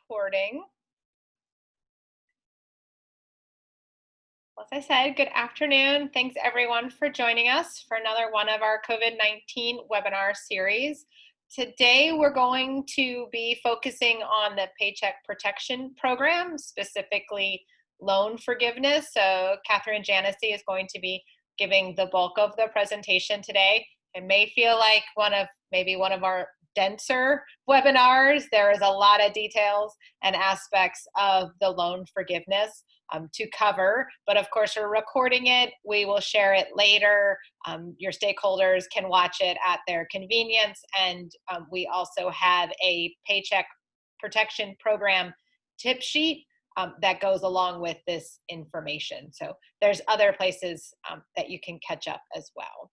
recording. As I said, good afternoon. Thanks everyone for joining us for another one of our COVID-19 webinar series. Today we're going to be focusing on the Paycheck Protection Program, specifically loan forgiveness. So Catherine Janessi is going to be giving the bulk of the presentation today. It may feel like maybe one of our denser webinars. There is a lot of details and aspects of the loan forgiveness to cover, but of course we're recording it. We will share it later. Your stakeholders can watch it at their convenience, and we also have a Paycheck Protection Program tip sheet that goes along with this information. So there's other places that you can catch up as well.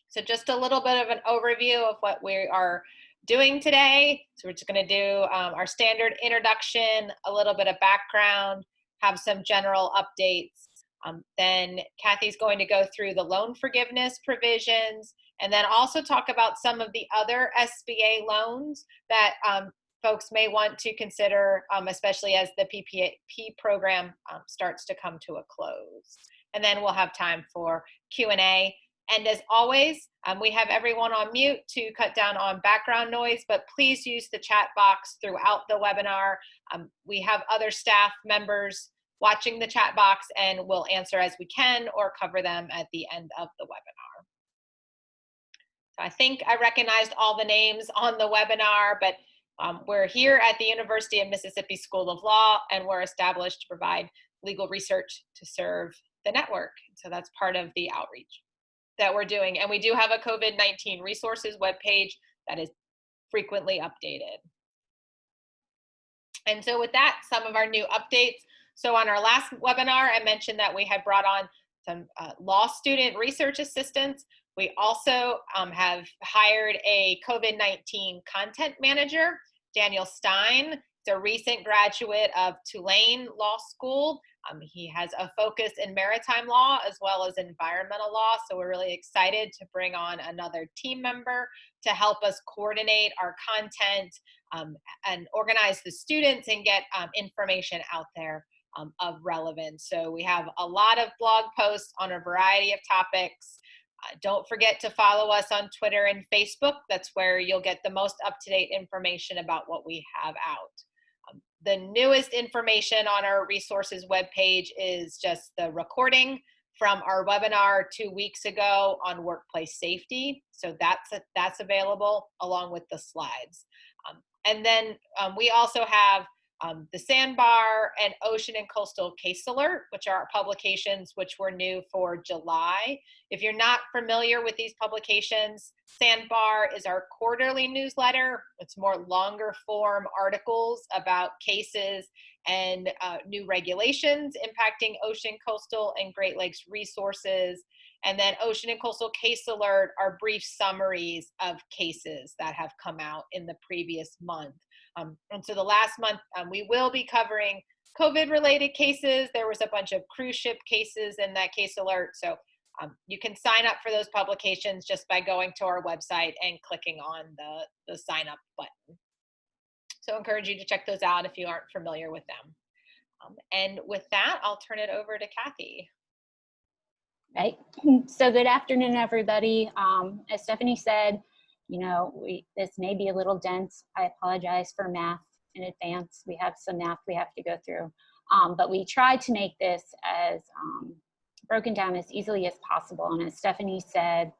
So just a little bit of an overview of what we are doing today. So we're just going to do our standard introduction, a little bit of background, have some general updates. Then Kathy's going to go through the loan forgiveness provisions, and then also talk about some of the other SBA loans that folks may want to consider, especially as the PPP program starts to come to a close. And then we'll have time for Q&A. And as always, we have everyone on mute to cut down on background noise, but please use the chat box throughout the webinar. We have other staff members watching the chat box, and we'll answer as we can or cover them at the end of the webinar. So I think I recognized all the names on the webinar, but we're here at the University of Mississippi School of Law, and we're established to provide legal research to serve the network. So that's part of the outreach that we're doing. And we do have a COVID-19 resources webpage that is frequently updated. And so with that, some of our new updates. So on our last webinar, I mentioned that we had brought on some law student research assistants. We also have hired a COVID-19 content manager, Daniel Stein. He's a recent graduate of Tulane Law School. He has a focus in maritime law as well as environmental law, so we're really excited to bring on another team member to help us coordinate our content and organize the students and get information out there of relevance. So we have a lot of blog posts on a variety of topics. Don't forget to follow us on Twitter and Facebook. That's where you'll get the most up-to-date information about what we have out. The newest information on our resources webpage is just the recording from our webinar 2 weeks ago on workplace safety. So that's available along with the slides. And then we also have the Sandbar and Ocean and Coastal Case Alert, which are our publications which were new for July. If you're not familiar with these publications, Sandbar is our quarterly newsletter. It's more longer form articles about cases and new regulations impacting ocean, coastal, and Great Lakes resources. And then Ocean and Coastal Case Alert are brief summaries of cases that have come out in the previous month. And so the last month, we will be covering COVID-related cases. There was a bunch of cruise ship cases in that case alert. So you can sign up for those publications just by going to our website and clicking on the sign up button. So I encourage you to check those out if you aren't familiar with them. And with that, I'll turn it over to Kathy. Right. So good afternoon, everybody. As Stephanie said, you know, this may be a little dense. I apologize for math in advance. We have some math we have to go through, but we tried to make this as broken down as easily as possible. And as Stephanie said,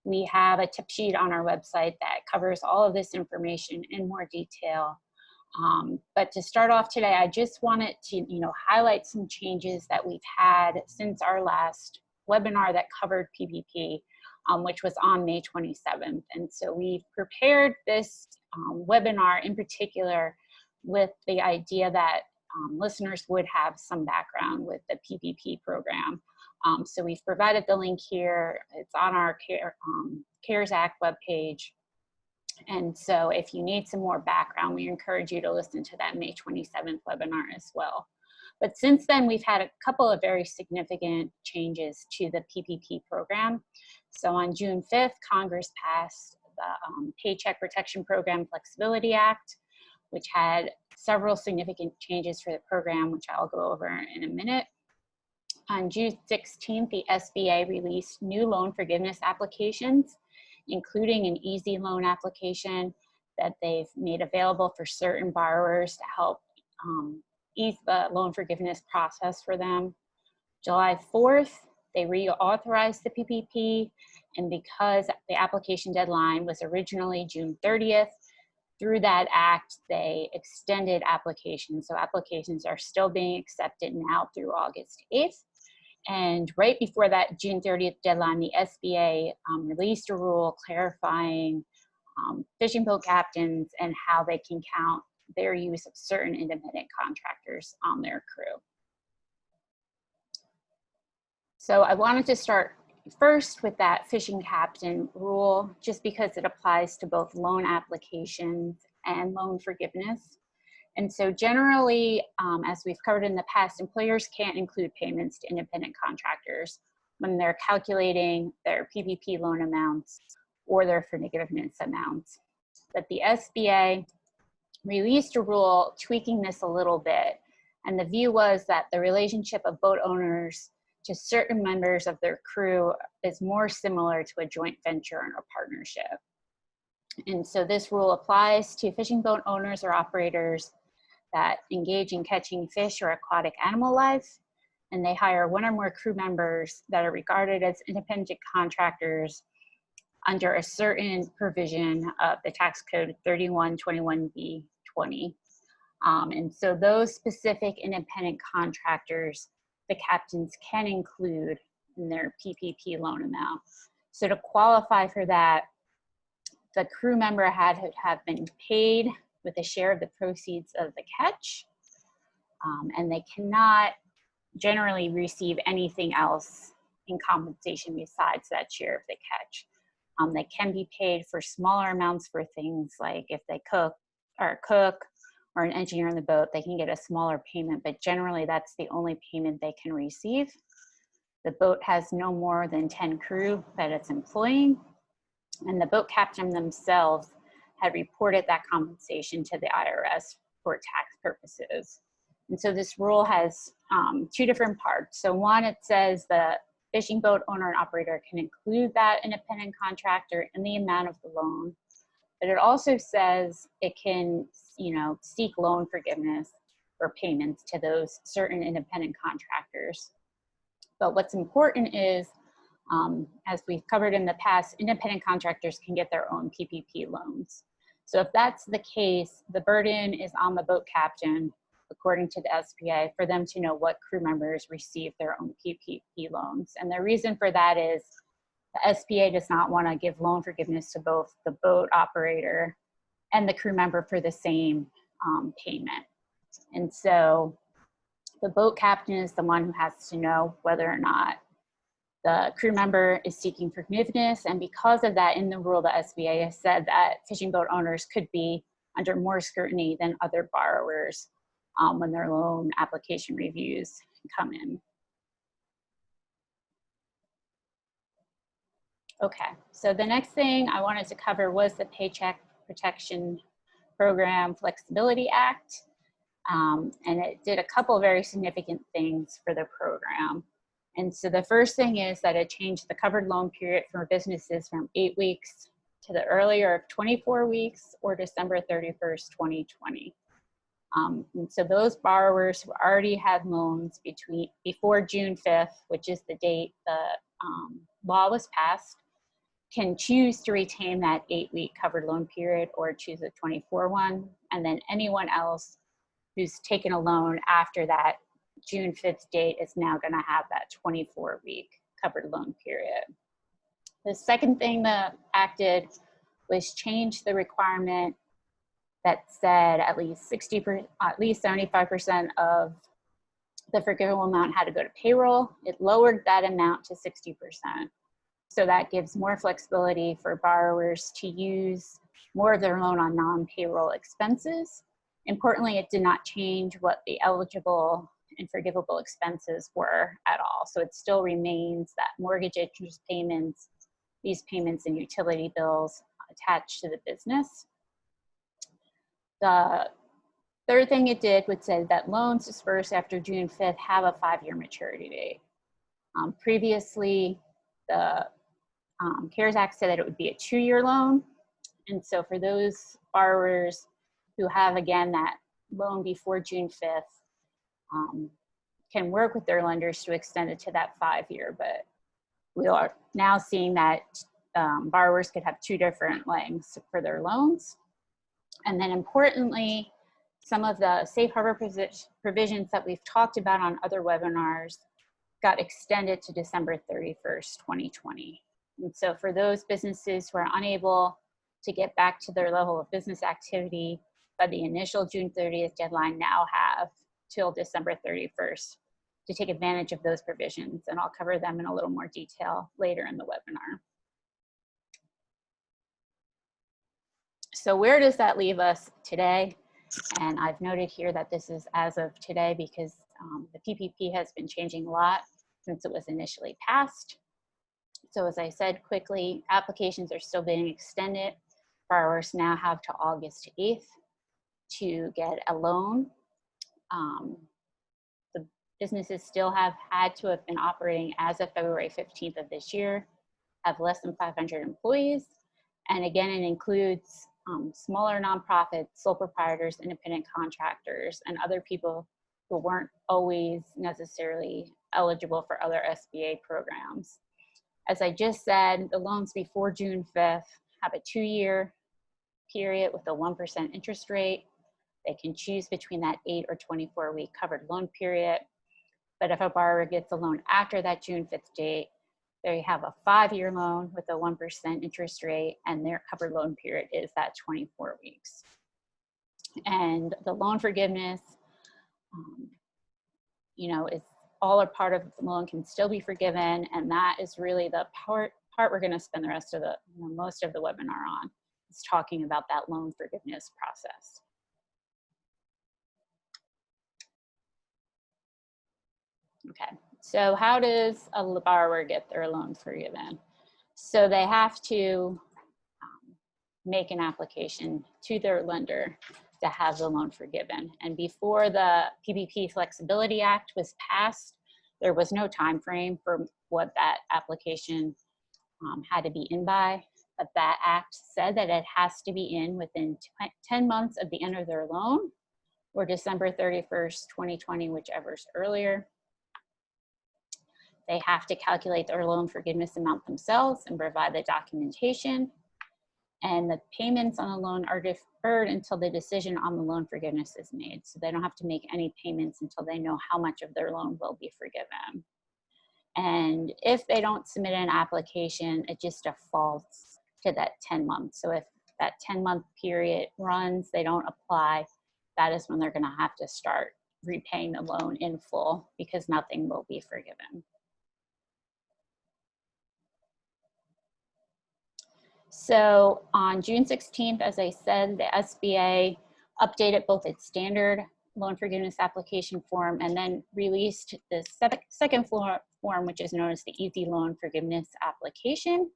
we have a tip sheet on our website that covers all of this information in more detail. But to start off today, I just wanted to, highlight some changes that we've had since our last webinar that covered PPP, which was on May 27th. And so we've prepared this webinar in particular with the idea that listeners would have some background with the PPP program. So we've provided the link here. It's on our CARES Act webpage. And so if you need some more background, we encourage you to listen to that May 27th webinar as well. But since then, we've had a couple of very significant changes to the PPP program. So on June 5th, Congress passed the Paycheck Protection Program Flexibility Act, which had several significant changes for the program, which I'll go over in a minute. On June 16th, the SBA released new loan forgiveness applications, including an easy loan application that they've made available for certain borrowers to help ease the loan forgiveness process for them. July 4th, they reauthorized the PPP, and because the application deadline was originally June 30th, through that act, they extended applications. So applications are still being accepted now through August 8th. And right before that June 30th deadline, the SBA released a rule clarifying fishing boat captains and how they can count their use of certain independent contractors on their crew. So I wanted to start first with that fishing captain rule, just because it applies to both loan applications and loan forgiveness. And so generally, as we've covered in the past, employers can't include payments to independent contractors when they're calculating their PPP loan amounts or their forgiveness amounts. But the SBA released a rule tweaking this a little bit. And the view was that the relationship of boat owners to certain members of their crew is more similar to a joint venture or partnership. And so this rule applies to fishing boat owners or operators that engage in catching fish or aquatic animal life, and they hire one or more crew members that are regarded as independent contractors under a certain provision of the tax code 3121B20. And so those specific independent contractors, the captains can include in their PPP loan amount. So to qualify for that, the crew member had to have been paid with a share of the proceeds of the catch, and they cannot generally receive anything else in compensation besides that share of the catch. They can be paid for smaller amounts for things like if they cook or an engineer on the boat, they can get a smaller payment, but generally that's the only payment they can receive. The boat has no more than 10 crew that it's employing, and the boat captain themselves had reported that compensation to the IRS for tax purposes. And so this rule has two different parts. So one, it says the fishing boat owner and operator can include that independent contractor in the amount of the loan, but it also says it can, seek loan forgiveness or payments to those certain independent contractors. But what's important is, as we've covered in the past, independent contractors can get their own PPP loans. So if that's the case, the burden is on the boat captain, according to the SBA, for them to know what crew members receive their own PPP loans. And the reason for that is the SBA does not want to give loan forgiveness to both the boat operator and the crew member for the same payment. And so the boat captain is the one who has to know whether or not the crew member is seeking forgiveness. And because of that, in the rule, the SBA has said that fishing boat owners could be under more scrutiny than other borrowers when their loan application reviews come in. Okay, so the next thing I wanted to cover was the Paycheck Protection Program Flexibility Act. And it did a couple of very significant things for the program. And so the first thing is that it changed the covered loan period for businesses from 8 weeks to the earlier of 24 weeks or December 31st, 2020. And so those borrowers who already had loans before June 5th, which is the date the law was passed, can choose to retain that 8-week covered loan period or choose a 24 one. And then anyone else who's taken a loan after that June 5th date is now going to have that 24-week covered loan period. The second thing the act did was change the requirement that said at least 75% of the forgivable amount had to go to payroll. It lowered that amount to 60%. So that gives more flexibility for borrowers to use more of their loan on non-payroll expenses. Importantly, it did not change what the eligible and forgivable expenses were at all. So it still remains that mortgage interest payments, these payments and utility bills attached to the business. The Third thing it did would say that loans dispersed after June 5th have a 5-year maturity date. Previously, the CARES Act said that it would be a 2-year loan. And so for those borrowers who have, again, that loan before June 5th, can work with their lenders to extend it to that 5-year. But we are now seeing that borrowers could have 2 different lengths for their loans. And then importantly, some of the safe harbor provisions that we've talked about on other webinars got extended to December 31st, 2020. And so for those businesses who are unable to get back to their level of business activity by the initial June 30th deadline, now have till December 31st to take advantage of those provisions. And I'll cover them in a little more detail later in the webinar. So where does that leave us today? And I've noted here that this is as of today because the PPP has been changing a lot since it was initially passed. So as I said quickly, applications are still being extended. Borrowers now have to August 8th to get a loan. The businesses still have had to have been operating as of February 15th of this year, have less than 500 employees. And again, it includes smaller nonprofits, sole proprietors, independent contractors, and other people who weren't always necessarily eligible for other SBA programs. As I just said, the loans before June 5th have a 2-year period with a 1% interest rate. They can choose between that 8 or 24-week covered loan period. But if a borrower gets a loan after that June 5th date, they have a 5-year loan with a 1% interest rate, and their covered loan period is that 24 weeks. And the loan forgiveness, is all or part of the loan can still be forgiven, and that is really the part we're going to spend the rest of the most of the webinar on, is talking about that loan forgiveness process. Okay, so how does a borrower get their loan forgiven? So they have to make an application to their lender to have the loan forgiven. And before the PPP Flexibility Act was passed, there was no time frame for what that application had to be in by. But that act said that it has to be in within 10 months of the end of their loan, or December 31st, 2020, whichever's earlier. They have to calculate their loan forgiveness amount themselves and provide the documentation. And the payments on the loan are deferred until the decision on the loan forgiveness is made. So they don't have to make any payments until they know how much of their loan will be forgiven. And if they don't submit an application, it just defaults to that 10 months. So if that 10-month period runs, they don't apply, that is when they're going to have to start repaying the loan in full because nothing will be forgiven. So on June 16th, as I said, the SBA updated both its standard loan forgiveness application form and then released the second form, which is known as the Easy Loan Forgiveness Application.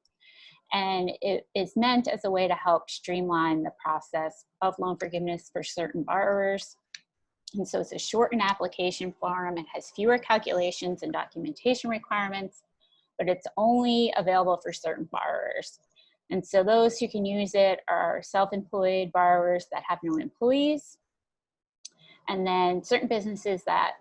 And it is meant as a way to help streamline the process of loan forgiveness for certain borrowers. And so it's a shortened application form. It has fewer calculations and documentation requirements, but it's only available for certain borrowers. And so those who can use it are self-employed borrowers that have no employees, and then certain businesses that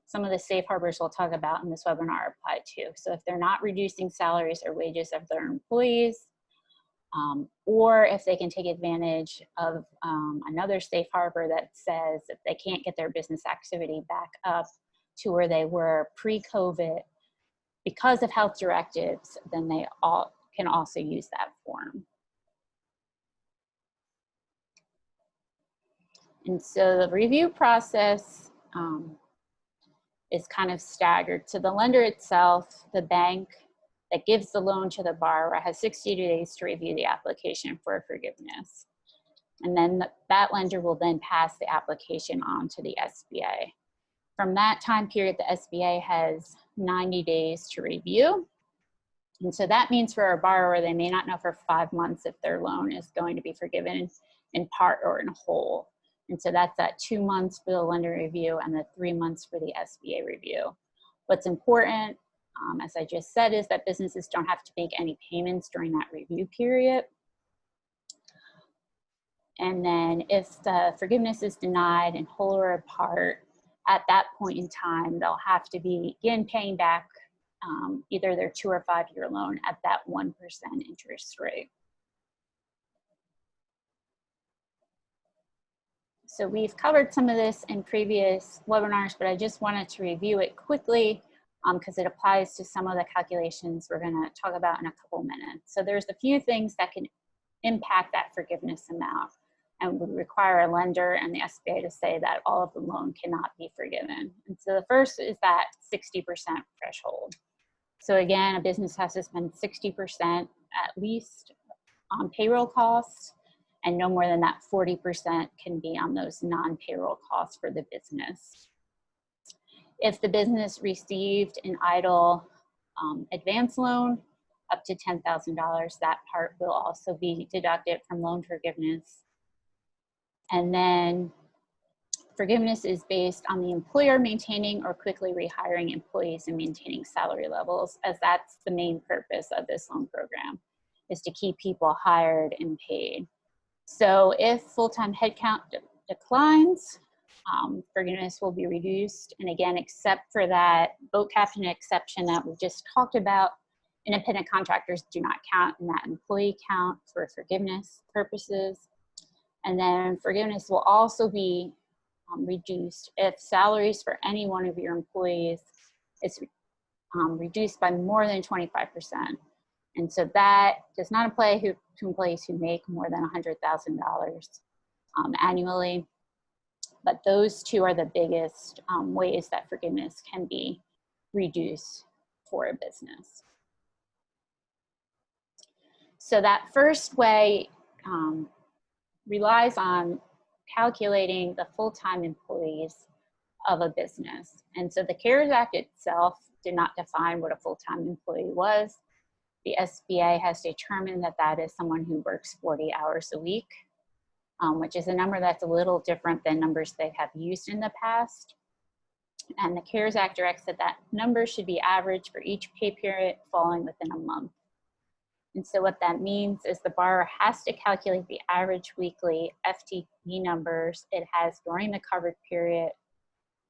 some of the safe harbors we'll talk about in this webinar apply to. So if they're not reducing salaries or wages of their employees, or if they can take advantage of another safe harbor that says if they can't get their business activity back up to where they were pre-COVID because of health directives, then they all can also use that form. And so the review process is kind of staggered. So the lender itself, the bank that gives the loan to the borrower, has 60 days to review the application for forgiveness. And then that lender will then pass the application on to the SBA. From that time period, the SBA has 90 days to review. And so that means for a borrower, they may not know for 5 months if their loan is going to be forgiven in part or in whole. And so that's at 2 months for the lender review and the 3 months for the SBA review. What's important, as I just said, is that businesses don't have to make any payments during that review period. And then if the forgiveness is denied in whole or in part, at that point in time, they'll have to begin paying back either their 2 or 5 year loan at that 1% interest rate. So we've covered some of this in previous webinars, but I just wanted to review it quickly because it applies to some of the calculations we're going to talk about in a couple minutes. So there's a few things that can impact that forgiveness amount and would require a lender and the SBA to say that all of the loan cannot be forgiven. And so the first is that 60% threshold. So again, a business has to spend 60% at least on payroll costs, and no more than that 40% can be on those non-payroll costs for the business. If the business received an EIDL advance loan up to $10,000, that part will also be deducted from loan forgiveness. And then forgiveness is based on the employer maintaining or quickly rehiring employees and maintaining salary levels, as that's the main purpose of this loan program, is to keep people hired and paid. So if full-time headcount declines, forgiveness will be reduced. And again, except for that boat captain exception that we just talked about, independent contractors do not count in that employee count for forgiveness purposes. And then forgiveness will also be reduced if salaries for any one of your employees is reduced by more than 25%. And so that does not apply to employees who make more than $100,000 annually. But those two are the biggest ways that forgiveness can be reduced for a business. So that first way relies on calculating the full-time employees of a business. And so the CARES Act itself did not define what a full-time employee was. The SBA has determined that that is someone who works 40 hours a week, which is a number that's a little different than numbers they have used in the past. And the CARES Act directs that that number should be average for each pay period falling within a month. And so what that means is the borrower has to calculate the average weekly FTE numbers it has during the covered period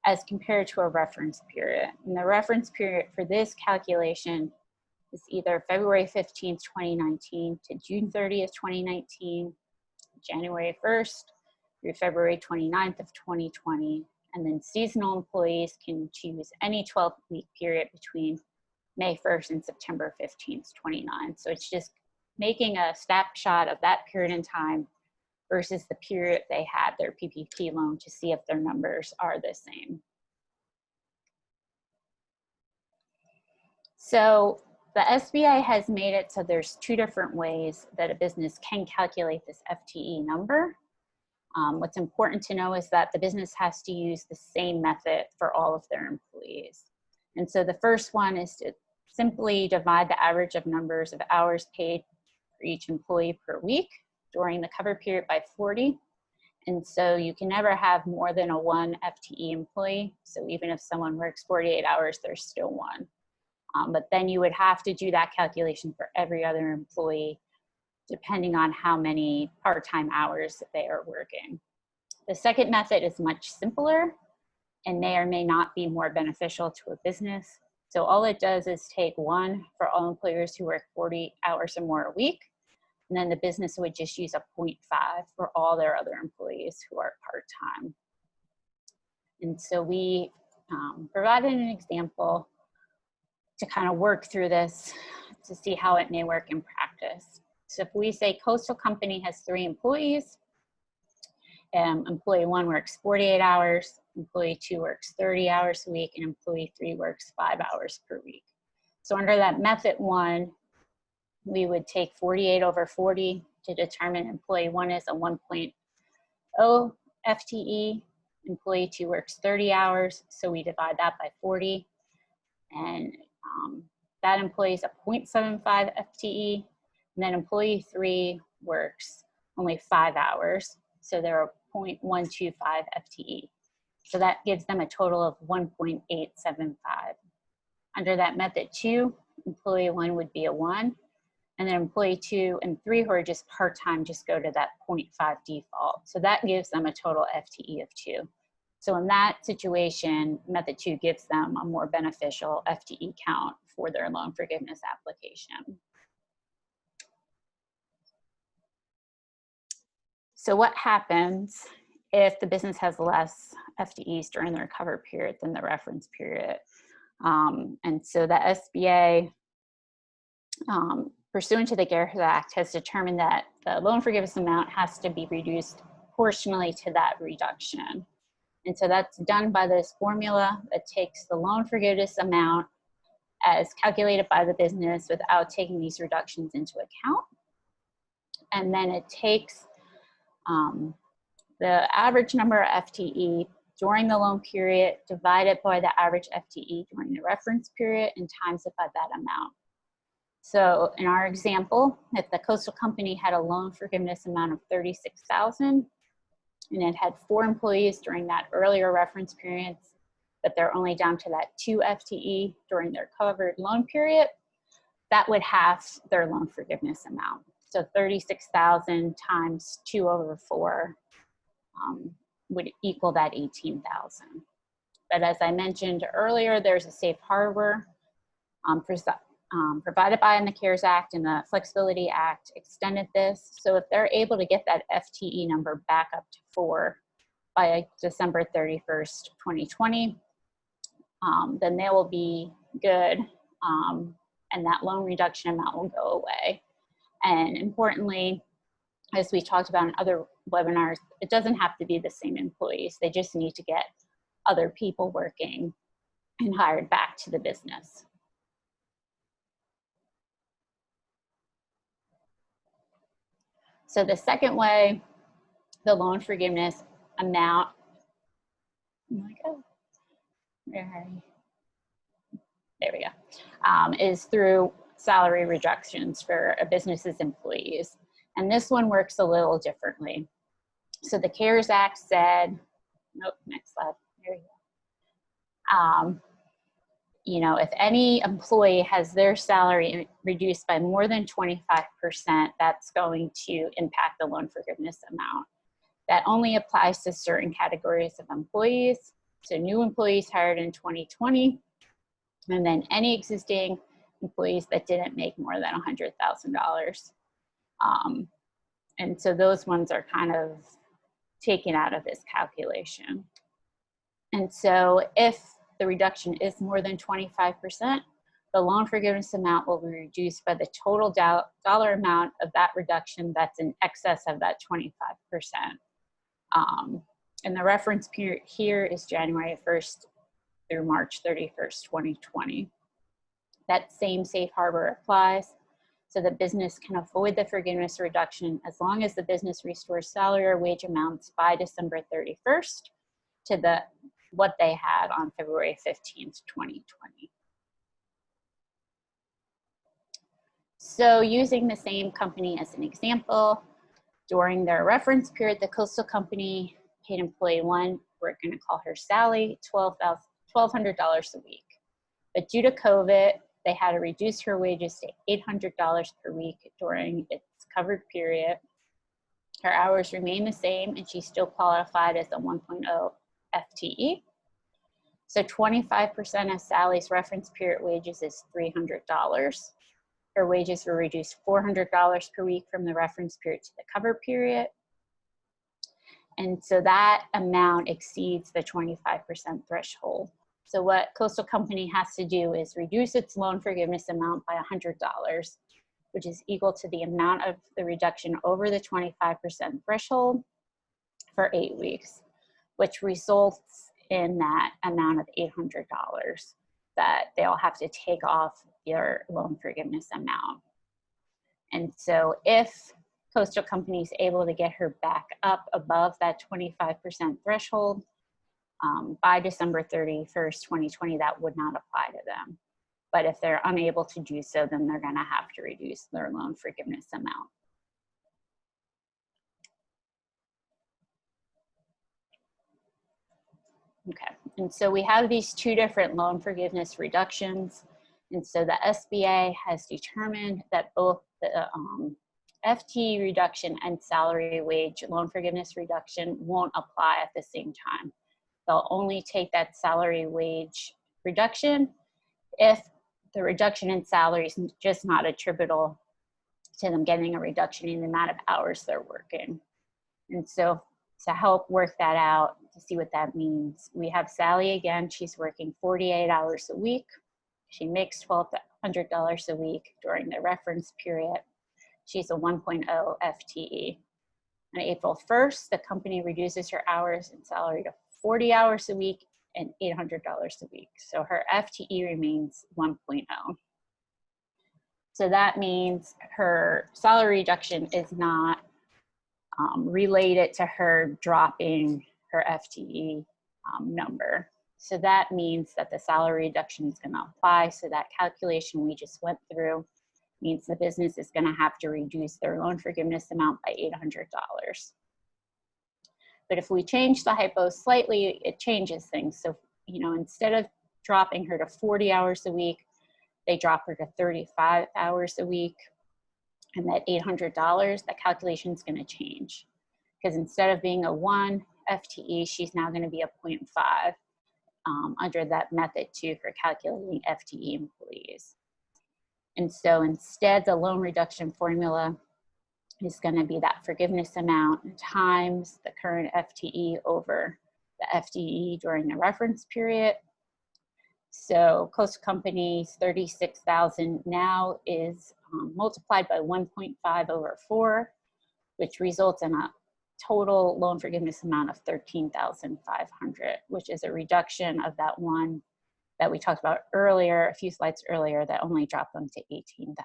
as compared to a reference period. And the reference period for this calculation is either February 15th, 2019 to June 30th, 2019, January 1st through February 29th of 2020. And then seasonal employees can choose any 12-week period between May 1st and September 15th, 29. So it's just making a snapshot of that period in time versus the period they had their PPP loan to see if their numbers are the same. So the SBA has made it so there's two different ways that a business can calculate this FTE number. What's important to know is that the business has to use the same method for all of their employees. And so the first one is to simply divide the average of numbers of hours paid for each employee per week during the cover period by 40. And so you can never have more than a 1 FTE employee. So even if someone works 48 hours, there's still one. But then you would have to do that calculation for every other employee, depending on how many part-time hours they are working. The second method is much simpler and may or may not be more beneficial to a business. So all it does is take 1 for all employers who work 40 hours or more a week, and then the business would just use a 0.5 for all their other employees who are part-time. And so we provided an example to kind of work through this to see how it may work in practice. So if we say Coastal Company has 3 employees, employee 1 works 48 hours, employee 2 works 30 hours a week, and employee 3 works 5 hours per week. So under that method 1, we would take 48 over 40 to determine employee 1 is a 1.0 FTE, employee 2 works 30 hours, so we divide that by 40, and that employee is a 0.75 FTE, and then employee 3 works only 5 hours, so they're a 0.125 FTE. So that gives them a total of 1.875. Under that method 2, employee 1 would be a 1, and then employee 2 and 3 who are just part-time just go to that 0.5 default. So that gives them a total FTE of 2. So in that situation, method 2 gives them a more beneficial FTE count for their loan forgiveness application. So what happens if the business has less FTEs during the recovery period than the reference period? And so the SBA, pursuant to the CARES Act, has determined that the loan forgiveness amount has to be reduced proportionally to that reduction. And so that's done by this formula that takes the loan forgiveness amount as calculated by the business without taking these reductions into account. And then it takes the average number of FTE during the loan period divided by the average FTE during the reference period and times it by that amount. So in our example, if the coastal company had a loan forgiveness amount of $36,000 and it had 4 employees during that earlier reference periods, but they're only down to that 2 FTE during their covered loan period, that would halve their loan forgiveness amount. So 36,000 times 2 over 4 would equal that 18,000. But as I mentioned earlier, there's a safe harbor provided by the CARES Act, and the Flexibility Act extended this. So if they're able to get that FTE number back up to 4 by December 31st, 2020, then they will be good, and that loan reduction amount will go away. And importantly, as we talked about in other webinars, it doesn't have to be the same employees. They just need to get other people working and hired back to the business. So the second way, the loan forgiveness amount, oh my God, there we go, is through salary reductions for a business's employees. And this one works a little differently. So the CARES Act said, nope, next slide, there you go. You know, if any employee has their salary reduced by more than 25%, that's going to impact the loan forgiveness amount. That only applies to certain categories of employees. So new employees hired in 2020, and then any existing employees that didn't make more than $100,000. And so those ones are kind of taken out of this calculation. And so if the reduction is more than 25%, the loan forgiveness amount will be reduced by the total dollar amount of that reduction that's in excess of that 25%. And the reference period here is January 1st through March 31st, 2020. That same safe harbor applies, so the business can avoid the forgiveness reduction as long as the business restores salary or wage amounts by December 31st to what they had on February 15th, 2020. So using the same company as an example, during their reference period, the coastal company paid employee 1, we're going to call her Sally, $1,200 a week. But due to COVID, they had to reduce her wages to $800 per week during its covered period. Her hours remain the same, and she still qualified as a 1.0 FTE. So 25% of Sally's reference period wages is $300. Her wages were reduced $400 per week from the reference period to the cover period. And so that amount exceeds the 25% threshold. So what Coastal Company has to do is reduce its loan forgiveness amount by $100, which is equal to the amount of the reduction over the 25% threshold for 8 weeks, which results in that amount of $800 that they'll have to take off their loan forgiveness amount. And so if Coastal Company is able to get her back up above that 25% threshold, by December 31st, 2020, that would not apply to them. But if they're unable to do so, then they're gonna have to reduce their loan forgiveness amount. Okay, and so we have these two different loan forgiveness reductions. And so the SBA has determined that both the FTE reduction and salary wage loan forgiveness reduction won't apply at the same time. They'll only take that salary wage reduction if the reduction in salary is just not attributable to them getting a reduction in the amount of hours they're working. And so to help work that out, to see what that means, we have Sally again. She's working 48 hours a week. She makes $1,200 a week during the reference period. She's a 1.0 FTE. On April 1st, the company reduces her hours and salary to 40 hours a week and $800 a week. So her FTE remains 1.0. So that means her salary reduction is not related to her dropping her FTE number. So that means that the salary reduction is going to apply. So that calculation we just went through means the business is going to have to reduce their loan forgiveness amount by $800. But if we change the hypo slightly, it changes things. So, you know, instead of dropping her to 40 hours a week, they drop her to 35 hours a week. And that $800, that calculation is going to change. Because instead of being a 1 FTE, she's now going to be a 0.5 under that method too for calculating FTE employees. And so instead, the loan reduction formula is going to be that forgiveness amount times the current FTE over the FTE during the reference period. So Coastal Company's 36,000 now is multiplied by 1.5 over 4, which results in a total loan forgiveness amount of 13,500, which is a reduction of that one that we talked about earlier, a few slides earlier, that only dropped them to 18,000.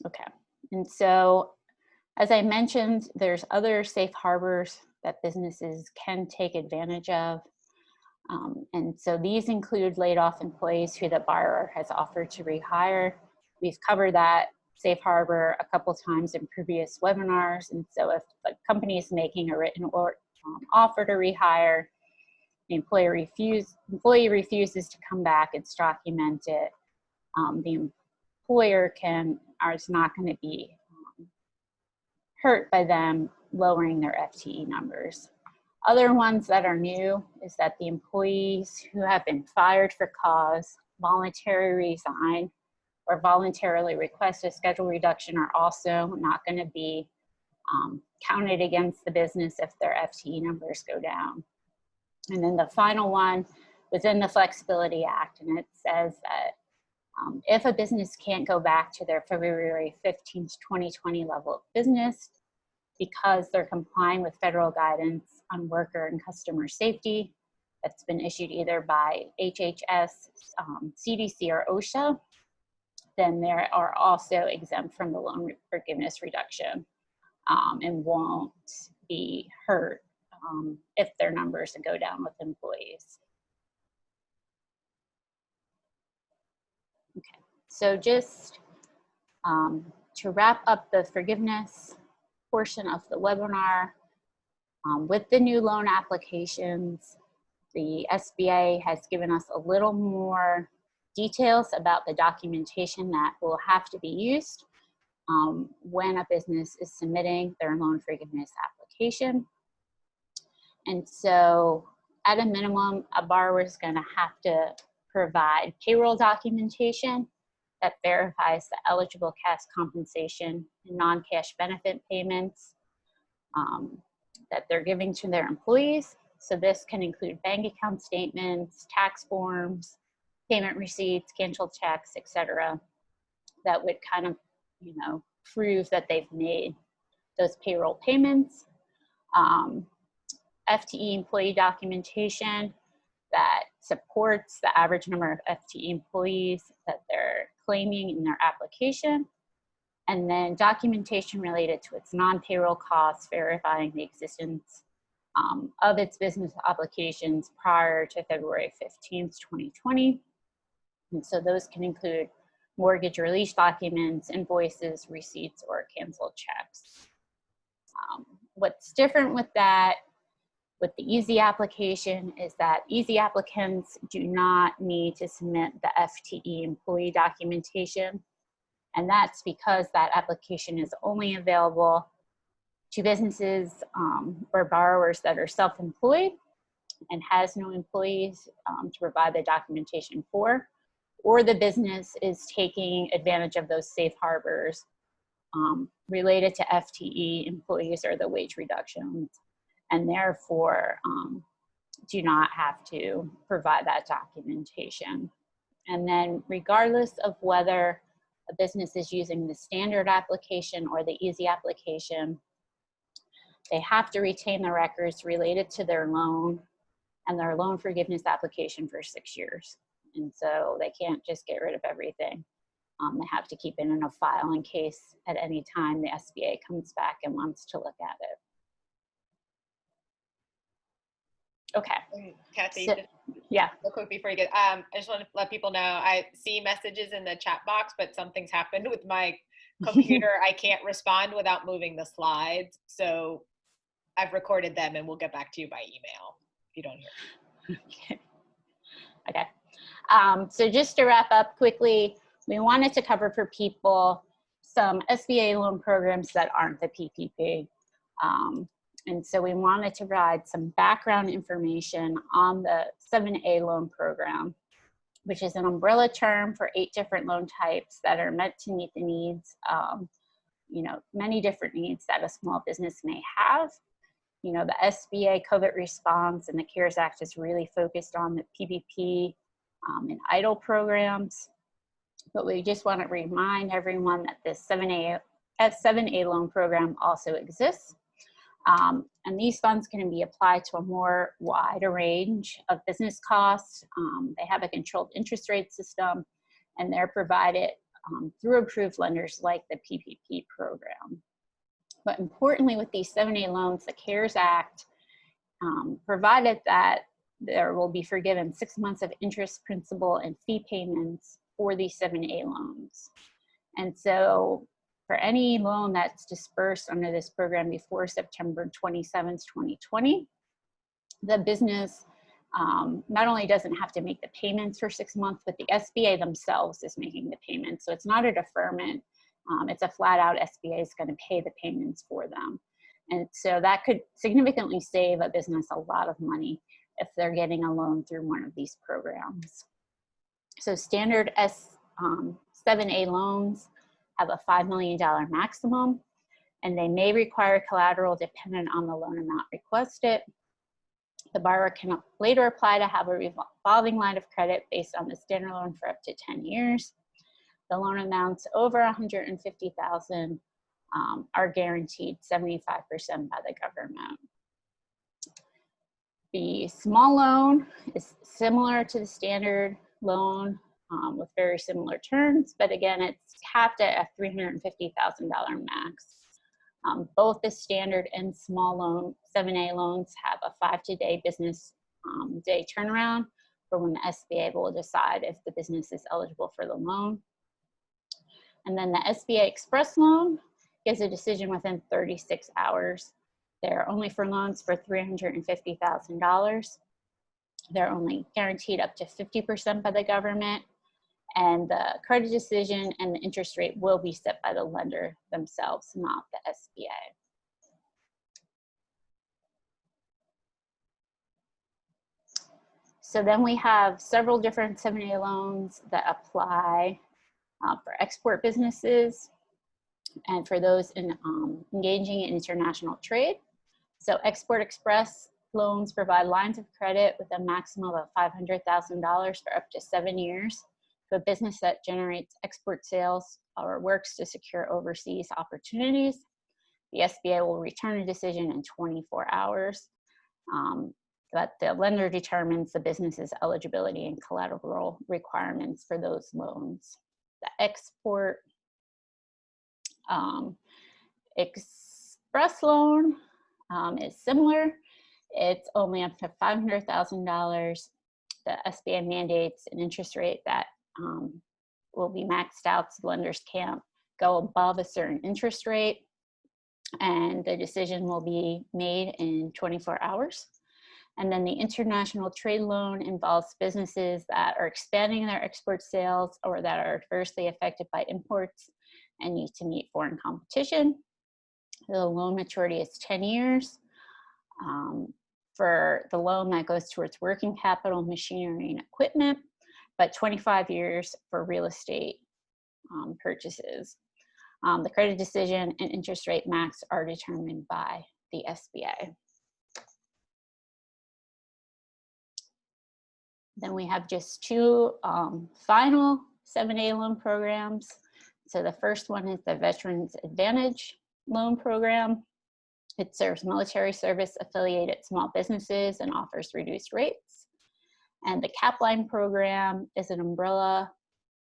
Okay, and so as I mentioned, there's other safe harbors that businesses can take advantage of. And so these include laid off employees who the borrower has offered to rehire. We've covered that safe harbor a couple times in previous webinars. And so if the company is making a written offer to rehire, the employee refuses to come back, it's documented. The employer is not going to be hurt by them lowering their FTE numbers. Other ones that are new is that the employees who have been fired for cause, voluntarily resign, or voluntarily request a schedule reduction are also not going to be counted against the business if their FTE numbers go down. And then the final one was in the Flexibility Act, and it says that if a business can't go back to their February 15th, 2020 level of business because they're complying with federal guidance on worker and customer safety that's been issued either by HHS, CDC, or OSHA, then they are also exempt from the loan forgiveness reduction and won't be hurt if their numbers go down with employees. Okay, so just to wrap up the forgiveness portion of the webinar, with the new loan applications, the SBA has given us a little more details about the documentation that will have to be used when a business is submitting their loan forgiveness application. And so at a minimum, a borrower is going to have to provide payroll documentation that verifies the eligible cash compensation and non-cash benefit payments that they're giving to their employees. So this can include bank account statements, tax forms, payment receipts, canceled checks, etc. That would kind of, you know, prove that they've made those payroll payments. FTE employee documentation that supports the average number of FTE employees that they're claiming in their application. And then documentation related to its non-payroll costs, verifying the existence of its business obligations prior to February 15th, 2020. And so those can include mortgage release documents, invoices, receipts, or canceled checks. What's different with that, with the easy application, is that easy applicants do not need to submit the FTE employee documentation. And that's because that application is only available to businesses or borrowers that are self-employed and has no employees to provide the documentation for, or the business is taking advantage of those safe harbors related to FTE employees or the wage reductions, and therefore do not have to provide that documentation. And then regardless of whether a business is using the standard application or the easy application, they have to retain the records related to their loan and their loan forgiveness application for 6 years. And so they can't just get rid of everything. They have to keep it in a file in case at any time the SBA comes back and wants to look at it. Okay. Kathy, So, yeah. real quick before you get, I just want to let people know, I see messages in the chat box, but something's happened with my computer. I can't respond without moving the slides. So I've recorded them and we'll get back to you by email if you don't hear. Okay. So just to wrap up quickly, we wanted to cover for people some SBA loan programs that aren't the PPP. And so we wanted to provide some background information on the 7A loan program, which is an umbrella term for 8 different loan types that are meant to meet the needs, many different needs that a small business may have. The SBA COVID response and the CARES Act is really focused on the PPP and EIDL programs. But we just want to remind everyone that this 7A loan program also exists. And these funds can be applied to a more wider range of business costs. They have a controlled interest rate system, and they're provided through approved lenders like the PPP program. But importantly, with these 7A loans, the CARES Act provided that there will be forgiven 6 months of interest, principal, and fee payments for these 7A loans. And so for any loan that's dispersed under this program before September 27th, 2020, the business not only doesn't have to make the payments for 6 months, but the SBA themselves is making the payments. So it's not a deferment. It's a flat out SBA is going to pay the payments for them. And so that could significantly save a business a lot of money if they're getting a loan through one of these programs. So standard 7A loans have a $5 million maximum, and they may require collateral dependent on the loan amount requested. The borrower can later apply to have a revolving line of credit based on the standard loan for up to 10 years. The loan amounts over $150,000 are guaranteed 75% by the government. The small loan is similar to the standard loan with very similar terms, but again, it's capped at a $350,000 max. Both the standard and small loan 7A loans have a 5-day business day turnaround for when the SBA will decide if the business is eligible for the loan. And then the SBA Express loan gives a decision within 36 hours. They're only for loans for $350,000. They're only guaranteed up to 50% by the government, and the credit decision and the interest rate will be set by the lender themselves, not the SBA. So then we have several different 7A loans that apply for export businesses and for those engaging in international trade. So Export Express loans provide lines of credit with a maximum of $500,000 for up to 7 years to a business that generates export sales or works to secure overseas opportunities. The SBA will return a decision in 24 hours, but the lender determines the business's eligibility and collateral requirements for those loans. The Export Express loan is similar. It's only up to $500,000. The SBA mandates an interest rate that will be maxed out, so lenders can't go above a certain interest rate. and the decision will be made in 24 hours. And then the international trade loan involves businesses that are expanding their export sales or that are adversely affected by imports and need to meet foreign competition. The loan maturity is 10 years. For the loan that goes towards working capital, machinery, and equipment, but 25 years for real estate purchases. The credit decision and interest rate max are determined by the SBA. Then we have just two final 7A loan programs. So the first one is the Veterans Advantage Loan Program. It serves military service affiliated small businesses and offers reduced rates. And the Capline program is an umbrella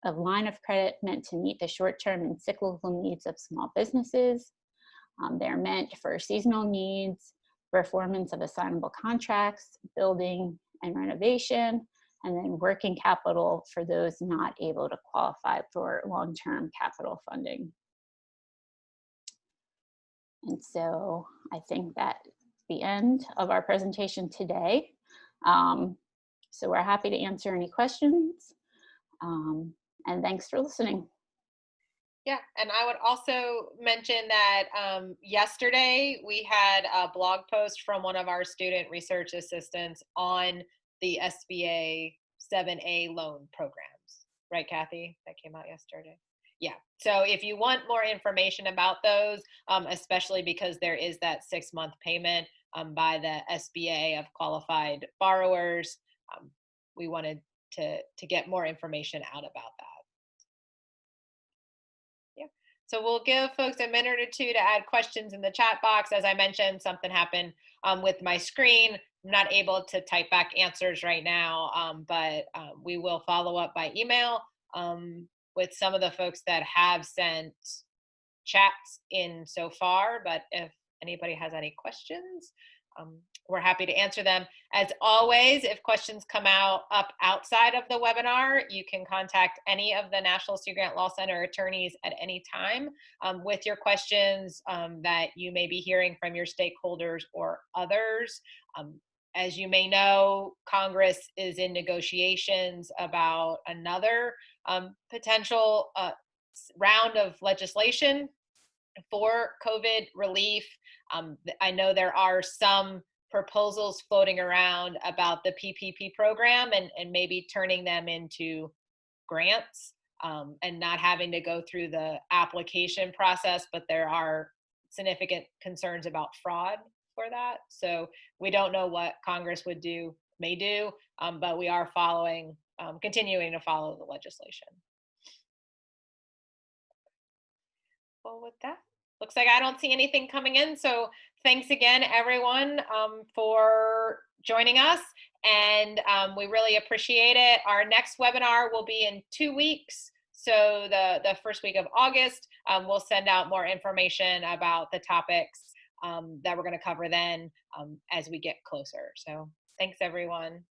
of line of credit meant to meet the short-term and cyclical needs of small businesses. They're meant for seasonal needs, performance of assignable contracts, building and renovation, and then working capital for those not able to qualify for long-term capital funding. And so I think that's the end of our presentation today. So we're happy to answer any questions. And thanks for listening. Yeah, and I would also mention that yesterday we had a blog post from one of our student research assistants on the SBA 7A loan programs. Right, Kathy? That came out yesterday. Yeah, so if you want more information about those, especially because there is that 6-month payment by the SBA of qualified borrowers, we wanted to get more information out about that. Yeah, so we'll give folks a minute or two to add questions in the chat box. As I mentioned, something happened with my screen. I'm not able to type back answers right now, but we will follow up by email with some of the folks that have sent chats in so far. But if anybody has any questions, we're happy to answer them. As always, if questions come up outside of the webinar, you can contact any of the National Student Grant Law Center attorneys at any time with your questions that you may be hearing from your stakeholders or others. As you may know, Congress is in negotiations about another potential round of legislation for COVID relief. I know there are some proposals floating around about the PPP program and maybe turning them into grants and not having to go through the application process, but there are significant concerns about fraud for that. So we don't know what Congress may do, but we are continuing to follow the legislation. Well, with that, looks like I don't see anything coming in. So thanks again, everyone, for joining us. And we really appreciate it. Our next webinar will be in 2 weeks. So the first week of August, we'll send out more information about the topics that we're going to cover then as we get closer. So thanks, everyone.